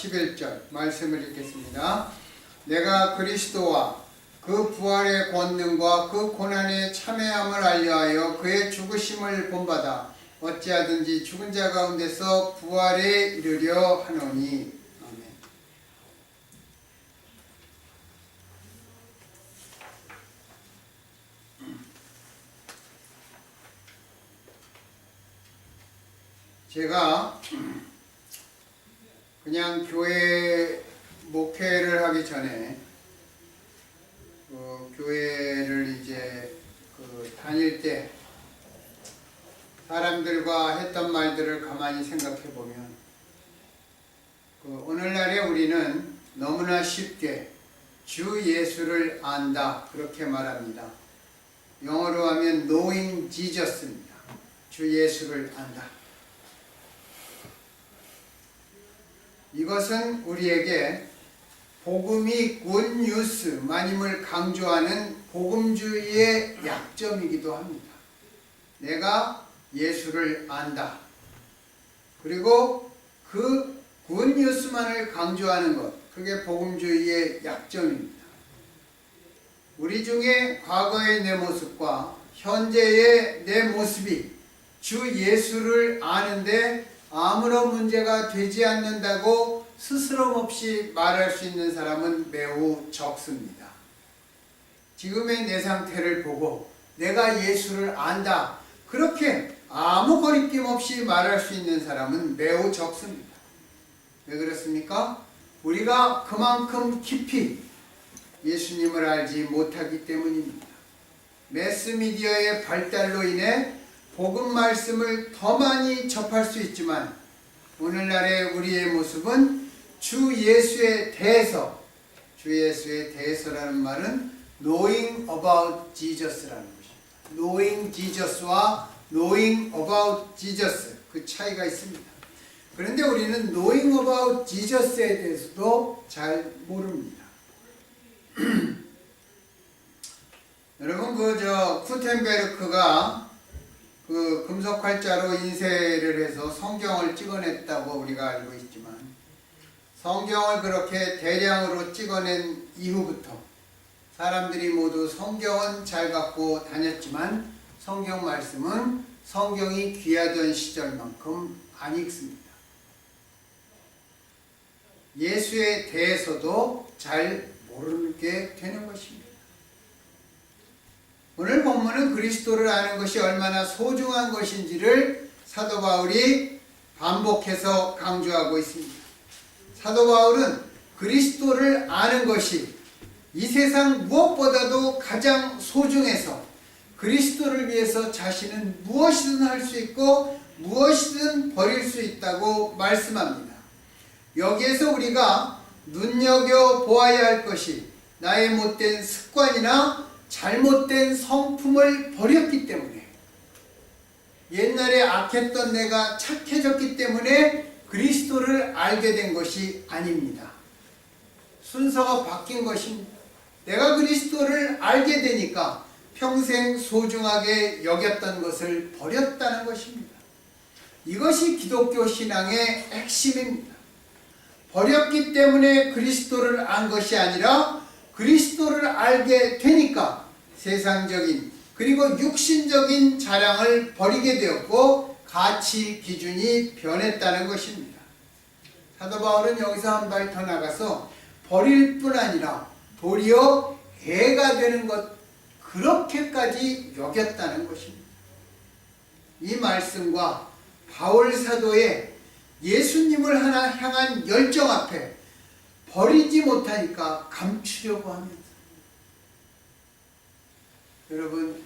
11절 말씀을 읽겠습니다. 내가 그리스도와 그 부활의 권능과 그 고난의 참회함을 알려하여 그의 죽으심을 본받아 어찌하든지 죽은 자 가운데서 부활에 이르려 하노니. 아멘. 제가 그냥 교회 목회를 하기 전에 교회를 이제 다닐 때 사람들과 했던 말들을 가만히 생각해 보면 오늘날에 우리는 너무나 쉽게 주 예수를 안다 그렇게 말합니다. 영어로 하면 knowing Jesus입니다. 주 예수를 안다. 이것은 우리에게 복음이 굿뉴스, 마님을 강조하는 복음주의의 약점이기도 합니다. 내가 예수를 안다. 그리고 그 굿뉴스만을 강조하는 것, 그게 복음주의의 약점입니다. 우리 중에 과거의 내 모습과 현재의 내 모습이 주 예수를 아는데 아무런 문제가 되지 않는다고 스스럼 없이 말할 수 있는 사람은 매우 적습니다. 지금의 내 상태를 보고 내가 예수를 안다 그렇게 아무 거리낌 없이 말할 수 있는 사람은 매우 적습니다. 왜 그렇습니까? 우리가 그만큼 깊이 예수님을 알지 못하기 때문입니다. 매스미디어의 발달로 인해 복음 말씀을 더 많이 접할 수 있지만 오늘날의 우리의 모습은 주 예수에 대해서, 주 예수에 대해서라는 말은 knowing about Jesus라는 것입니다. knowing Jesus와 knowing about Jesus 그 차이가 있습니다. 그런데 우리는 knowing about Jesus에 대해서도 잘 모릅니다. 여러분 구텐베르크가 금속 활자로 인쇄를 해서 성경을 찍어냈다고 우리가 알고 있지만 성경을 그렇게 대량으로 찍어낸 이후부터 사람들이 모두 성경은 잘 갖고 다녔지만 성경 말씀은 성경이 귀하던 시절만큼 안 읽습니다. 예수에 대해서도 잘 모르게 되는 것입니다. 오늘 본문은 그리스도를 아는 것이 얼마나 소중한 것인지를 사도 바울이 반복해서 강조하고 있습니다. 사도 바울은 그리스도를 아는 것이 이 세상 무엇보다도 가장 소중해서 그리스도를 위해서 자신은 무엇이든 할 수 있고 무엇이든 버릴 수 있다고 말씀합니다. 여기에서 우리가 눈여겨보아야 할 것이 나의 못된 습관이나 잘못된 성품을 버렸기 때문에 옛날에 악했던 내가 착해졌기 때문에 그리스도를 알게 된 것이 아닙니다. 순서가 바뀐 것입니다. 내가 그리스도를 알게 되니까 평생 소중하게 여겼던 것을 버렸다는 것입니다. 이것이 기독교 신앙의 핵심입니다. 버렸기 때문에 그리스도를 안 것이 아니라 그리스도를 알게 되니까 세상적인 그리고 육신적인 자랑을 버리게 되었고 가치 기준이 변했다는 것입니다. 사도 바울은 여기서 한 발 더 나가서 버릴 뿐 아니라 도리어 해가 되는 것 그렇게까지 여겼다는 것입니다. 이 말씀과 바울 사도의 예수님을 향한 열정 앞에 버리지 못하니까 감추려고 합니다. 여러분,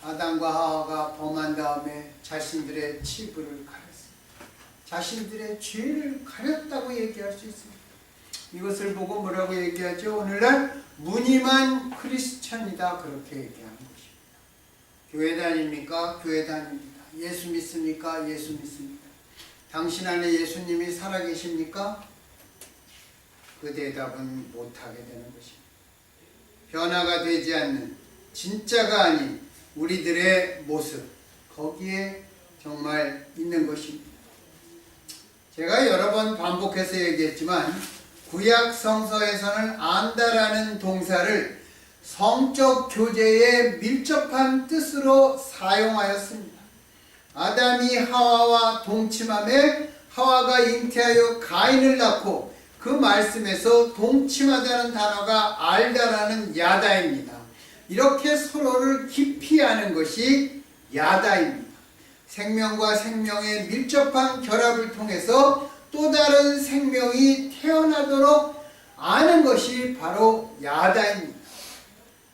아담과 하와가 범한 다음에 자신들의 치부를 가렸습니다. 자신들의 죄를 가렸다고 얘기할 수 있습니다. 이것을 보고 뭐라고 얘기하죠? 오늘날 무늬만 크리스찬이다 그렇게 얘기하는 것입니다. 교회 다닙니까? 교회 다닙니다. 예수 믿습니까? 예수 믿습니다. 당신 안에 예수님이 살아계십니까? 그 대답은 못하게 되는 것입니다. 변화가 되지 않는 진짜가 아닌 우리들의 모습 거기에 정말 있는 것입니다. 제가 여러 번 반복해서 얘기했지만 구약 성서에서는 안다라는 동사를 성적 교제에 밀접한 뜻으로 사용하였습니다. 아담이 하와와 동침함에 하와가 잉태하여 가인을 낳고 그 말씀에서 동침하다는 단어가 알다라는 야다입니다. 이렇게 서로를 깊이 아는 것이 야다입니다. 생명과 생명의 밀접한 결합을 통해서 또 다른 생명이 태어나도록 아는 것이 바로 야다입니다.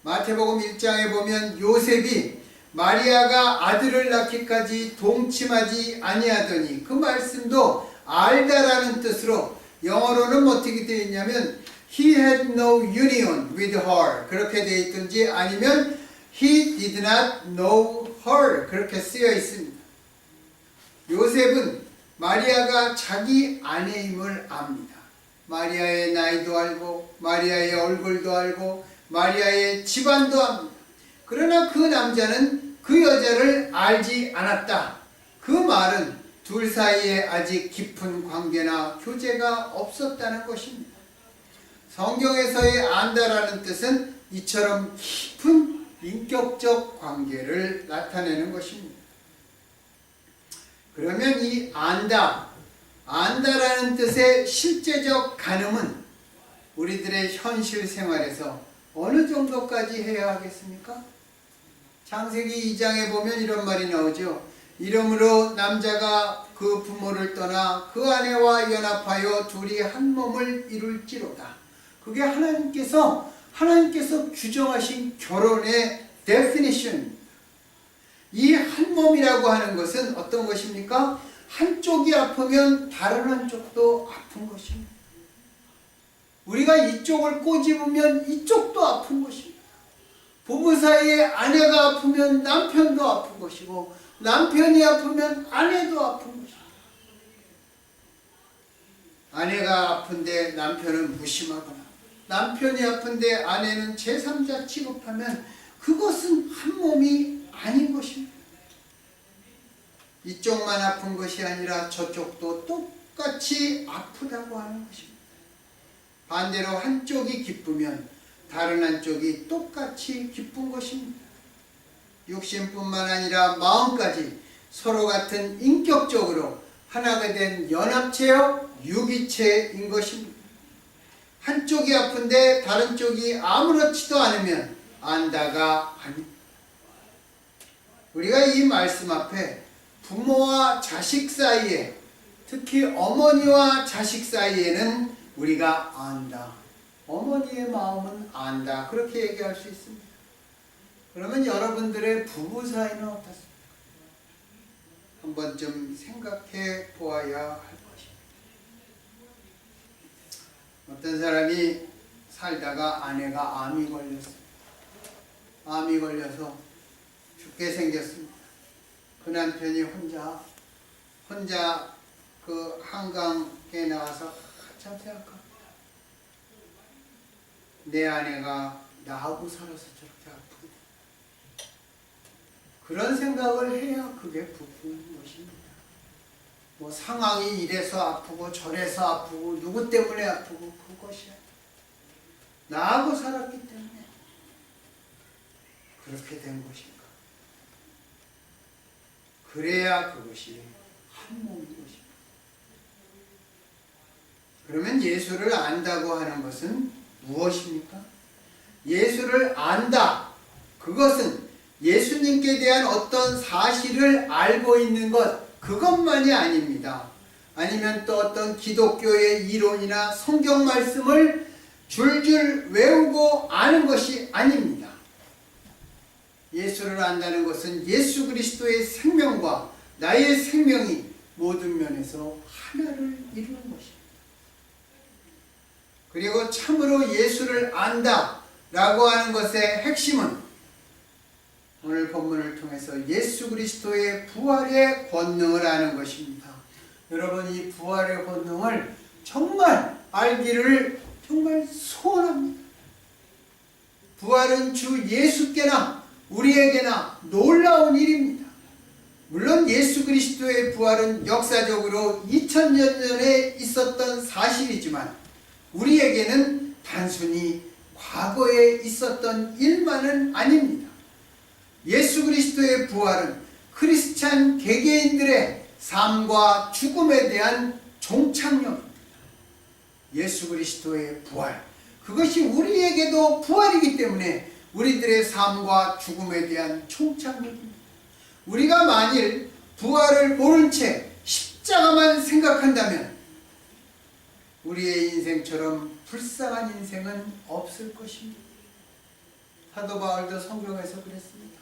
마태복음 1장에 보면 요셉이 마리아가 아들을 낳기까지 동침하지 아니하더니 그 말씀도 알다라는 뜻으로 영어로는 어떻게 되어 있냐면 He had no union with her 그렇게 되어 있든지 아니면 He did not know her 그렇게 쓰여 있습니다. 요셉은 마리아가 자기 아내임을 압니다. 마리아의 나이도 알고 마리아의 얼굴도 알고 마리아의 집안도 압니다. 그러나 그 남자는 그 여자를 알지 않았다. 그 말은 둘 사이에 아직 깊은 관계나 교제가 없었다는 것입니다. 성경에서의 안다라는 뜻은 이처럼 깊은 인격적 관계를 나타내는 것입니다. 그러면 이 안다라는 뜻의 실제적 가늠은 우리들의 현실 생활에서 어느 정도까지 해야 하겠습니까? 창세기 2장에 보면 이런 말이 나오죠. 이러므로 남자가 그 부모를 떠나 그 아내와 연합하여 둘이 한 몸을 이룰지로다. 그게 하나님께서 규정하신 결혼의 definition. 이 한 몸이라고 하는 것은 어떤 것입니까? 한쪽이 아프면 다른 한쪽도 아픈 것입니다. 우리가 이쪽을 꼬집으면 이쪽도 아픈 것입니다. 부부 사이에 아내가 아프면 남편도 아픈 것이고 남편이 아프면 아내도 아픈 것입니다. 아내가 아픈데 남편은 무심하거나 남편이 아픈데 아내는 제3자 취급하면 그것은 한 몸이 아닌 것입니다. 이쪽만 아픈 것이 아니라 저쪽도 똑같이 아프다고 하는 것입니다. 반대로 한쪽이 기쁘면 다른 한쪽이 똑같이 기쁜 것입니다. 육신뿐만 아니라 마음까지 서로 같은 인격적으로 하나가 된 연합체요 유기체인 것입니다. 한쪽이 아픈데 다른 쪽이 아무렇지도 않으면 안다가 아닙니다. 우리가 이 말씀 앞에 부모와 자식 사이에 특히 어머니와 자식 사이에는 우리가 안다. 어머니의 마음은 안다. 그렇게 얘기할 수 있습니다. 그러면 여러분들의 부부 사이는 어떻습니까? 한번 좀 생각해 보아야 할 것입니다. 어떤 사람이 살다가 아내가 암이 걸렸어요. 암이 걸려서 죽게 생겼습니다. 그 남편이 혼자 그 한강에 나와서 한참 생각합니다. 내 아내가 나하고 살아서 저렇게 아프게 그런 생각을 해야 그게 부부인 것입니다. 뭐 상황이 이래서 아프고 저래서 아프고 누구 때문에 아프고 그것이 나하고 살았기 때문에 그렇게 된 것인가. 그래야 그것이 한 몸인 것입니다. 그러면 예수를 안다고 하는 것은 무엇입니까? 예수를 안다. 그것은 예수님께 대한 어떤 사실을 알고 있는 것, 그것만이 아닙니다. 아니면 또 어떤 기독교의 이론이나 성경 말씀을 줄줄 외우고 아는 것이 아닙니다. 예수를 안다는 것은 예수 그리스도의 생명과 나의 생명이 모든 면에서 하나를 이루는 것입니다. 그리고 참으로 예수를 안다 라고 하는 것의 핵심은 오늘 본문을 통해서 예수 그리스도의 부활의 권능을 아는 것입니다. 여러분, 이 부활의 권능을 정말 알기를 정말 소원합니다. 부활은 주 예수께나 우리에게나 놀라운 일입니다. 물론 예수 그리스도의 부활은 역사적으로 2000년 전에 있었던 사실이지만 우리에게는 단순히 과거에 있었던 일만은 아닙니다. 예수 그리스도의 부활은 크리스찬 개개인들의 삶과 죽음에 대한 종착역입니다. 예수 그리스도의 부활, 그것이 우리에게도 부활이기 때문에 우리들의 삶과 죽음에 대한 종착역입니다. 우리가 만일 부활을 모른 채 십자가만 생각한다면 우리의 인생처럼 불쌍한 인생은 없을 것입니다. 사도 바울도 성경에서 그랬습니다.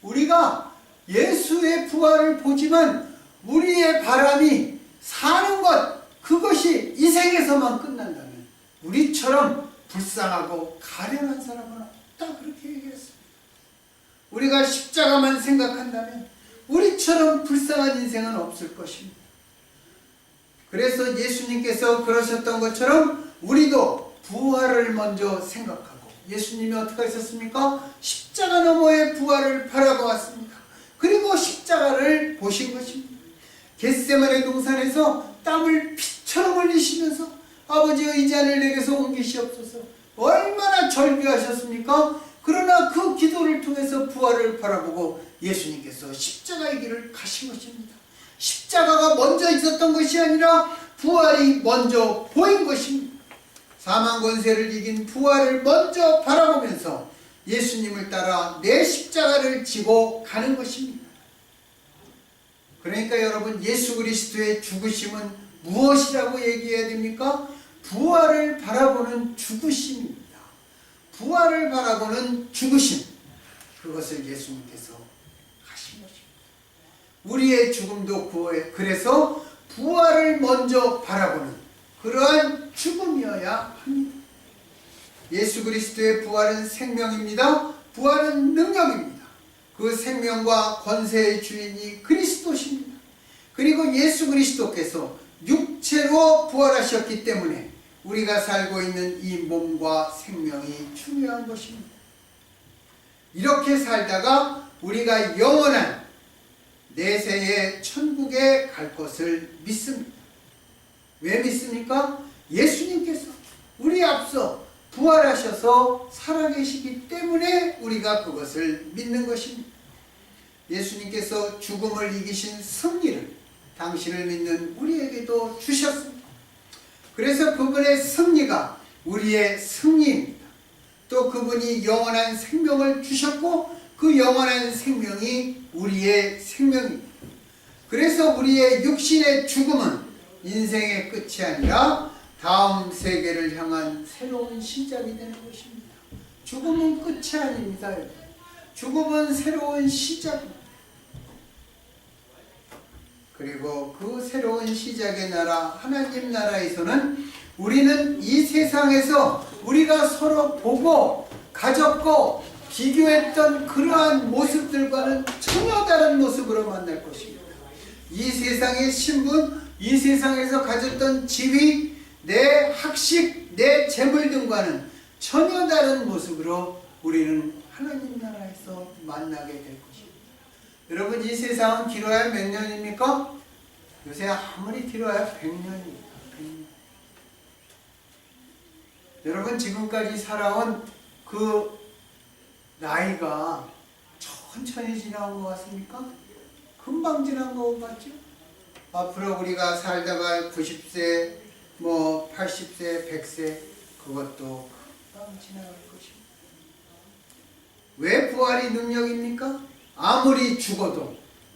우리가 예수의 부활을 보지만 우리의 바람이 사는 것, 그것이 이 생에서만 끝난다면 우리처럼 불쌍하고 가련한 사람은 없다, 그렇게 얘기했습니다. 우리가 십자가만 생각한다면 우리처럼 불쌍한 인생은 없을 것입니다. 그래서 예수님께서 그러셨던 것처럼 우리도 부활을 먼저 생각하고, 예수님이 어떻게 하셨습니까? 십자가 너머의 부활을 바라보았습니다. 그리고 십자가를 보신 것입니다. 겟세마네 동산에서 땀을 피처럼 흘리시면서 아버지의 이 잔을 내게서 옮기시옵소서, 얼마나 절규하셨습니까? 그러나 그 기도를 통해서 부활을 바라보고 예수님께서 십자가의 길을 가신 것입니다. 십자가가 먼저 있었던 것이 아니라 부활이 먼저 보인 것입니다. 사망 권세를 이긴 부활을 먼저 바라보면서 예수님을 따라 내 십자가를 지고 가는 것입니다. 그러니까 여러분, 예수 그리스도의 죽으심은 무엇이라고 얘기해야 됩니까? 부활을 바라보는 죽으심입니다. 부활을 바라보는 죽으심, 그것을 예수님께서 하신 것입니다. 우리의 죽음도 그래서 부활을 먼저 바라보는 그러한 죽음이어야 합니다. 예수 그리스도의 부활은 생명입니다. 부활은 능력입니다. 그 생명과 권세의 주인이 그리스도십니다. 그리고 예수 그리스도께서 육체로 부활하셨기 때문에 우리가 살고 있는 이 몸과 생명이 중요한 것입니다. 이렇게 살다가 우리가 영원한 내세의 천국에 갈 것을 믿습니다. 왜 믿습니까? 예수님께서 우리 앞서 부활하셔서 살아계시기 때문에 우리가 그것을 믿는 것입니다. 예수님께서 죽음을 이기신 승리를 당신을 믿는 우리에게도 주셨습니다. 그래서 그분의 승리가 우리의 승리입니다. 또 그분이 영원한 생명을 주셨고 그 영원한 생명이 우리의 생명입니다. 그래서 우리의 육신의 죽음은 인생의 끝이 아니라 다음 세계를 향한 새로운 시작이 되는 것입니다. 죽음은 끝이 아닙니다. 죽음은 새로운 시작입니다. 그리고 그 새로운 시작의 나라, 하나님 나라에서는 우리는 이 세상에서 우리가 서로 보고 가졌고 비교했던 그러한 모습들과는 전혀 다른 모습으로 만날 것입니다. 이 세상의 신분, 이 세상에서 가졌던 지위, 내 학식, 내 재물 등과는 전혀 다른 모습으로 우리는 하나님 나라에서 만나게 될 것입니다. 여러분, 이 세상은 길어야 몇 년입니까? 요새 아무리 길어야 100년입니다. 100년. 여러분, 지금까지 살아온 그 나이가 천천히 지나온 것 같습니까? 금방 지난 것 같죠? 앞으로 우리가 살다가 90세, 80세, 100세, 그것도 금방 지나갈 것입니다. 왜 부활이 능력입니까? 아무리 죽어도,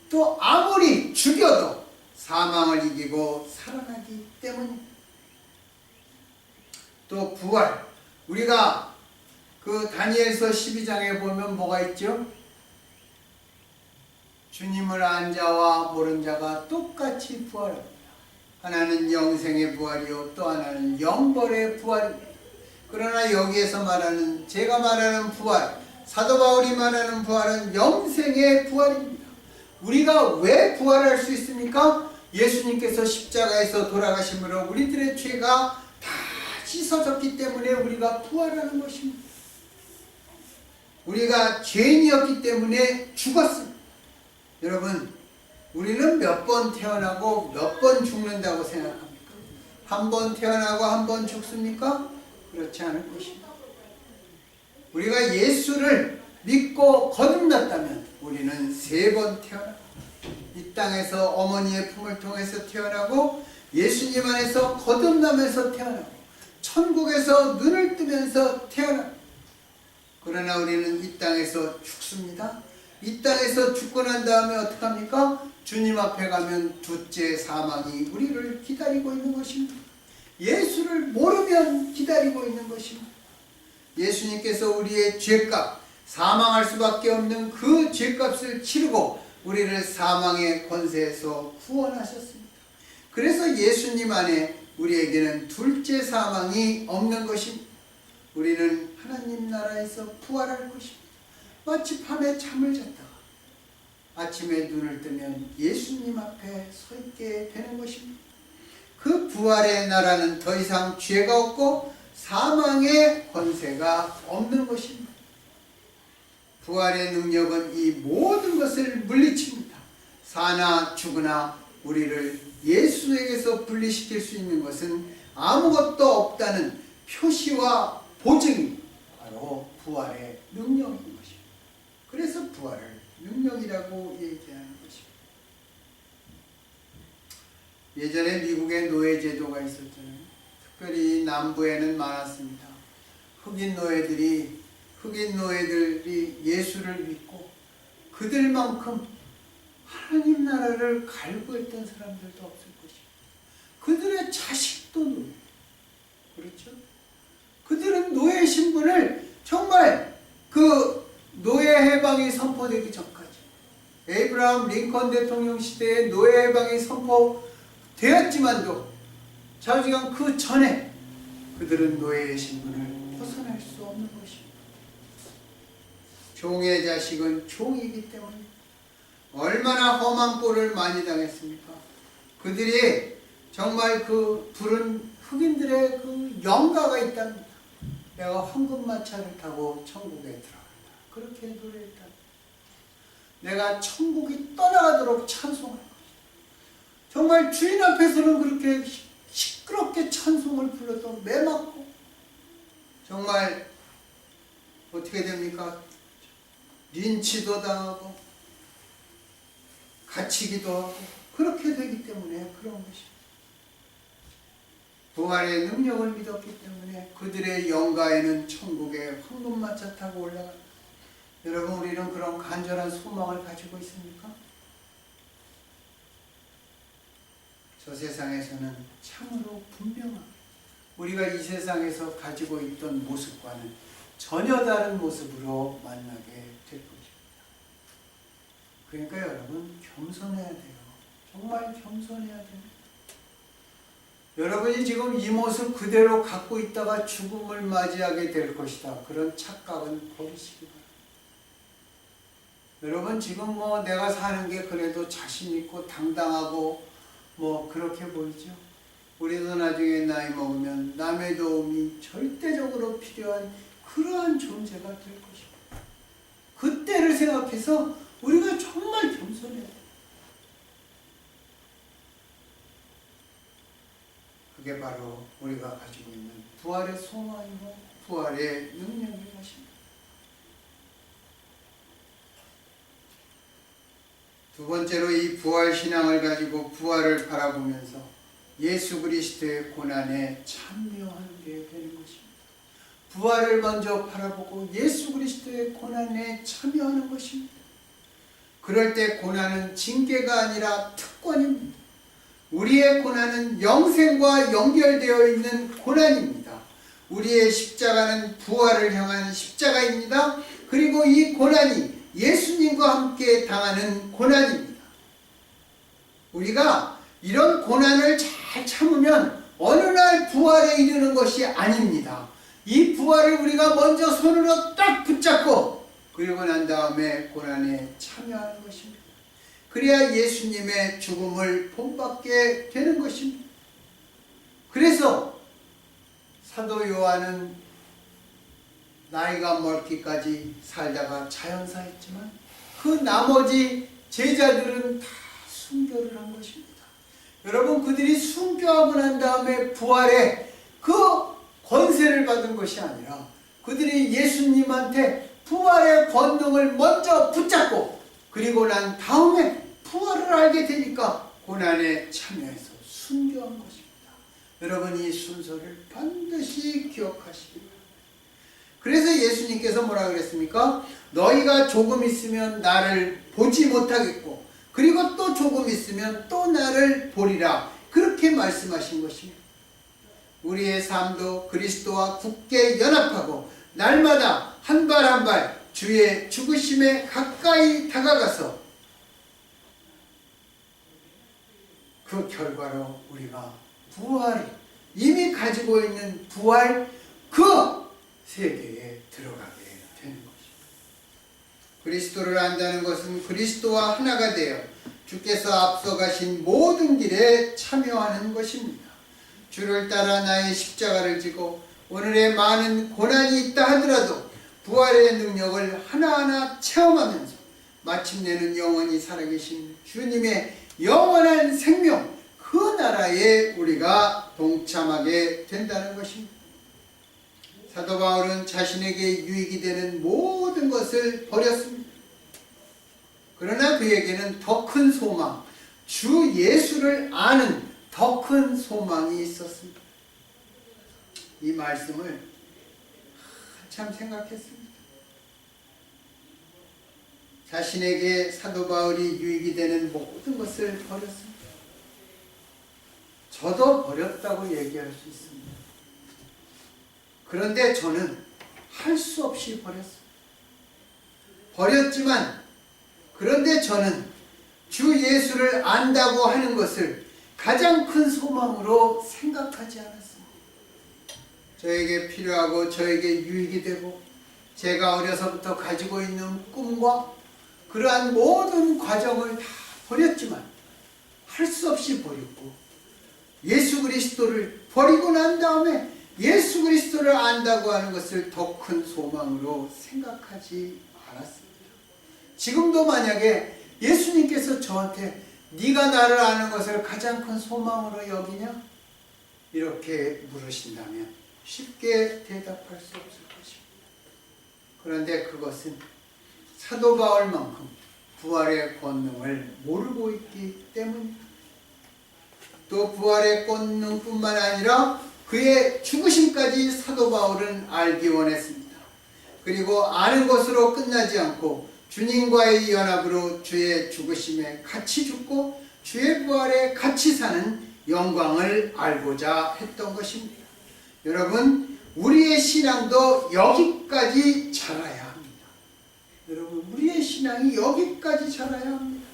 또 아무리 죽여도 사망을 이기고 살아나기 때문입니다. 또 부활, 우리가 그 다니엘서 12장에 보면 뭐가 있죠? 주님을 안 자와 모른 자가 똑같이 부활합니다. 하나는 영생의 부활이요 또 하나는 영벌의 부활입니다. 그러나 여기에서 말하는, 제가 말하는 부활, 사도 바울이 말하는 부활은 영생의 부활입니다. 우리가 왜 부활할 수 있습니까? 예수님께서 십자가에서 돌아가심으로 우리들의 죄가 다 씻어졌기 때문에 우리가 부활하는 것입니다. 우리가 죄인이었기 때문에 죽었습니다. 여러분, 우리는 몇 번 태어나고 몇 번 죽는다고 생각합니까? 한 번 태어나고 한 번 죽습니까? 그렇지 않을 것입니다. 우리가 예수를 믿고 거듭났다면 우리는 3번 태어나고 이 땅에서 어머니의 품을 통해서 태어나고 예수님 안에서 거듭나면서 태어나고 천국에서 눈을 뜨면서 태어나고 그러나 우리는 이 땅에서 죽습니다. 이 땅에서 죽고 난 다음에 어떻게 합니까? 주님 앞에 가면 둘째 사망이 우리를 기다리고 있는 것입니다. 예수를 모르면 기다리고 있는 것입니다. 예수님께서 우리의 죄값, 사망할 수밖에 없는 그 죄값을 치르고 우리를 사망의 권세에서 구원하셨습니다. 그래서 예수님 안에 우리에게는 둘째 사망이 없는 것입니다. 우리는 하나님 나라에서 부활할 것입니다. 마치 밤에 잠을 잤다가 아침에 눈을 뜨면 예수님 앞에 서 있게 되는 것입니다. 그 부활의 나라는 더 이상 죄가 없고 사망의 권세가 없는 것입니다. 부활의 능력은 이 모든 것을 물리칩니다. 사나 죽으나 우리를 예수에게서 분리시킬 수 있는 것은 아무것도 없다는 표시와 보증이 바로 부활의 능력인 것입니다. 그래서 부활을 능력이라고 얘기하는 것입니다. 예전에 미국에 노예제도가 있었잖아요. 특별히 남부에는 많았습니다. 흑인 노예들이 예수를 믿고 그들만큼 하나님 나라를 갈구했던 사람들도 없을 것입니다. 그들의 자식도 노예. 그렇죠? 그들은 노예 신분을 정말 그 노예 해방이 선포되기 전까지 에이브라함 링컨 대통령 시대에 노예 해방이 선포되었지만도 자우지간 그 전에 그들은 노예의 신분을 벗어날 수 없는 것입니다. 종의 자식은 종이기 때문에 얼마나 험한 꼴을 많이 당했습니까? 그들이 정말 그 부른 흑인들의 그 영가가 있답니다. 내가 황금마차를 타고 천국에 들어간다. 그렇게 노래했다. 내가 천국이 떠나가도록 찬송할 것이다. 정말 주인 앞에서는 그렇게 시끄럽게 찬송을 불러도 매맞고 정말 어떻게 됩니까? 린치도 당하고 갇히기도 하고 그렇게 되기 때문에 그런 것입니다. 부활의 능력을 믿었기 때문에 그들의 영가에는 천국에 황금마차 타고 올라간다. 여러분, 우리는 그런 간절한 소망을 가지고 있습니까? 저 세상에서는 참으로 분명하게 우리가 이 세상에서 가지고 있던 모습과는 전혀 다른 모습으로 만나게 될 것입니다. 그러니까 여러분, 겸손해야 돼요. 정말 겸손해야 됩니다. 여러분이 지금 이 모습 그대로 갖고 있다가 죽음을 맞이하게 될 것이다. 그런 착각은 버리시기 바랍니다. 여러분, 지금 내가 사는 게 그래도 자신 있고 당당하고 그렇게 보이죠? 우리도 나중에 나이 먹으면 남의 도움이 절대적으로 필요한 그러한 존재가 될 것입니다. 그때를 생각해서 우리가 정말 겸손해야 돼요. 그게 바로 우리가 가지고 있는 부활의 소망이고 부활의 능력인 것입니다. 두 번째로 이 부활 신앙을 가지고 부활을 바라보면서 예수 그리스도의 고난에 참여하는 게 되는 것입니다. 부활을 먼저 바라보고 예수 그리스도의 고난에 참여하는 것입니다. 그럴 때 고난은 징계가 아니라 특권입니다. 우리의 고난은 영생과 연결되어 있는 고난입니다. 우리의 십자가는 부활을 향한 십자가입니다. 그리고 이 고난이 예수님과 함께 당하는 고난입니다. 우리가 이런 고난을 잘 참으면 어느 날 부활에 이르는 것이 아닙니다. 이 부활을 우리가 먼저 손으로 딱 붙잡고 그리고 난 다음에 고난에 참여하는 것입니다. 그래야 예수님의 죽음을 본받게 되는 것입니다. 그래서 사도 요한은 나이가 멀기까지 살다가 자연사했지만 그 나머지 제자들은 다 순교를 한 것입니다. 여러분, 그들이 순교하고 난 다음에 부활의 그 권세를 받은 것이 아니라 그들이 예수님한테 부활의 권능을 먼저 붙잡고 그리고 난 다음에 부활을 알게 되니까 고난에 참여해서 순교한 것입니다. 여러분, 이 순서를 반드시 기억하시기 바랍니다. 그래서 예수님께서 뭐라 그랬습니까? 너희가 조금 있으면 나를 보지 못하겠고 그리고 또 조금 있으면 또 나를 보리라, 그렇게 말씀하신 것입니다. 우리의 삶도 그리스도와 굳게 연합하고 날마다 한 발 한 발 주의 죽으심에 가까이 다가가서 그 결과로 우리가 부활이 이미 가지고 있는 부활 그 세계에 들어가게 되는 것입니다. 그리스도를 안다는 것은 그리스도와 하나가 되어 주께서 앞서가신 모든 길에 참여하는 것입니다. 주를 따라 나의 십자가를 지고 오늘의 많은 고난이 있다 하더라도 부활의 능력을 하나하나 체험하면서 마침내는 영원히 살아계신 주님의 영원한 생명, 그 나라에 우리가 동참하게 된다는 것입니다. 사도 바울은 자신에게 유익이 되는 모든 것을 버렸습니다. 그러나 그에게는 더 큰 소망, 주 예수를 아는 더 큰 소망이 있었습니다. 이 말씀을 한참 생각했습니다. 자신에게 사도 바울이 유익이 되는 모든 것을 버렸습니다. 저도 버렸다고 얘기할 수 있습니다. 그런데 저는 할 수 없이 버렸습니다. 버렸지만 그런데 저는 주 예수를 안다고 하는 것을 가장 큰 소망으로 생각하지 않았습니다. 저에게 필요하고 저에게 유익이 되고 제가 어려서부터 가지고 있는 꿈과 그러한 모든 과정을 다 버렸지만 할 수 없이 버렸고 예수 그리스도를 버리고 난 다음에 예수 그리스도를 안다고 하는 것을 더 큰 소망으로 생각하지 않았습니다. 지금도 만약에 예수님께서 저한테 네가 나를 아는 것을 가장 큰 소망으로 여기냐? 이렇게 물으신다면 쉽게 대답할 수 없을 것입니다. 그런데 그것은 사도 바울만큼 부활의 권능을 모르고 있기 때문입니다. 또 부활의 권능뿐만 아니라 그의 죽으심까지 사도 바울은 알기 원했습니다. 그리고 아는 것으로 끝나지 않고 주님과의 연합으로 주의 죽으심에 같이 죽고 주의 부활에 같이 사는 영광을 알고자 했던 것입니다. 여러분, 우리의 신앙도 여기까지 자라야 합니다. 여러분, 우리의 신앙이 여기까지 자라야 합니다.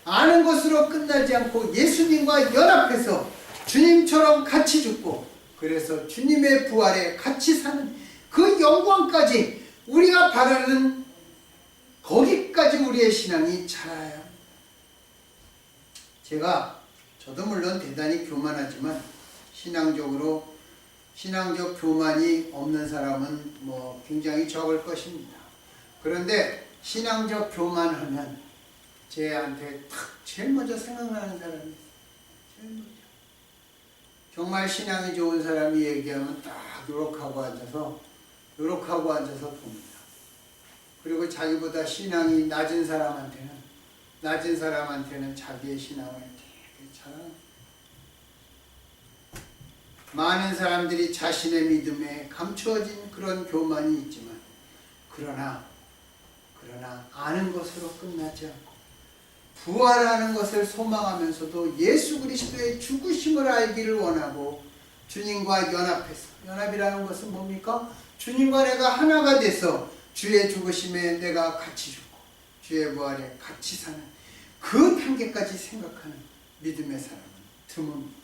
아는 것으로 끝나지 않고 예수님과 연합해서 주님처럼 같이 죽고 그래서 주님의 부활에 같이 사는 그 영광까지 우리가 바라는 거기까지 우리의 신앙이 자라야 합니다. 저도 물론 대단히 교만하지만 신앙적 교만이 없는 사람은 굉장히 적을 것입니다. 그런데 신앙적 교만하면 제한테 제일 먼저 생각나는 사람이 있어요. 제일 먼저. 정말 신앙이 좋은 사람이 얘기하면 딱 요렇게하고 앉아서 봅니다. 그리고 자기보다 신앙이 낮은 사람한테는 자기의 신앙을 되게 자랑합니다. 많은 사람들이 자신의 믿음에 감추어진 그런 교만이 있지만 그러나 아는 것으로 끝나지 않고 부활하는 것을 소망하면서도 예수 그리스도의 죽으심을 알기를 원하고 주님과 연합이라는 것은 뭡니까? 주님과 내가 하나가 돼서 주의 죽으심에 내가 같이 죽고 주의 부활에 같이 사는 그 단계까지 생각하는 믿음의 사람은 드뭅니다.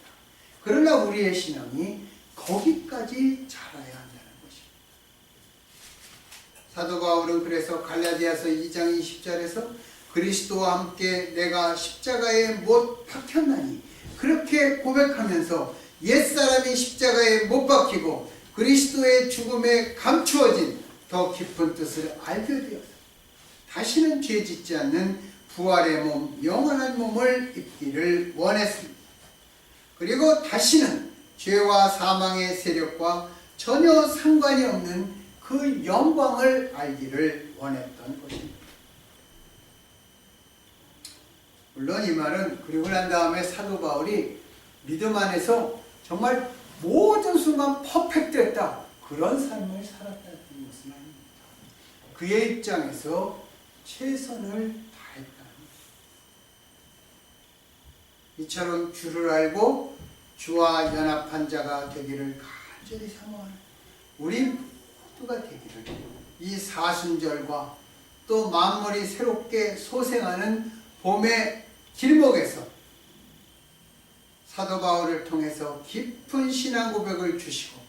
그러나 우리의 신앙이 거기까지 자라야 한다는 것입니다. 사도 바울은 그래서 갈라디아서 2장 20절에서 그리스도와 함께 내가 십자가에 못 박혔나니 그렇게 고백하면서 옛사람이 십자가에 못 박히고 그리스도의 죽음에 감추어진 더 깊은 뜻을 알게 되어서 다시는 죄 짓지 않는 부활의 몸, 영원한 몸을 입기를 원했습니다. 그리고 다시는 죄와 사망의 세력과 전혀 상관이 없는 그 영광을 알기를 원했던 것입니다. 물론 이 말은 그리고 난 다음에 사도 바울이 믿음 안에서 정말 모든 순간 퍼펙트했다, 그런 삶을 살았다는 것은 아닙니다. 그의 입장에서 최선을 다했다. 이처럼 주를 알고 주와 연합한 자가 되기를 간절히 사모하는 우리 모두가 되기를, 이 사순절과 또 만물이 새롭게 소생하는 봄의 길목에서 사도 바울을 통해서 깊은 신앙 고백을 주시고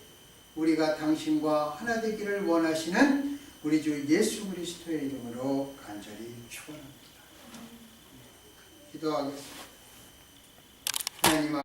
우리가 당신과 하나 되기를 원하시는 우리 주 예수 그리스도의 이름으로 간절히 축원합니다. 기도하겠습니다. 하나님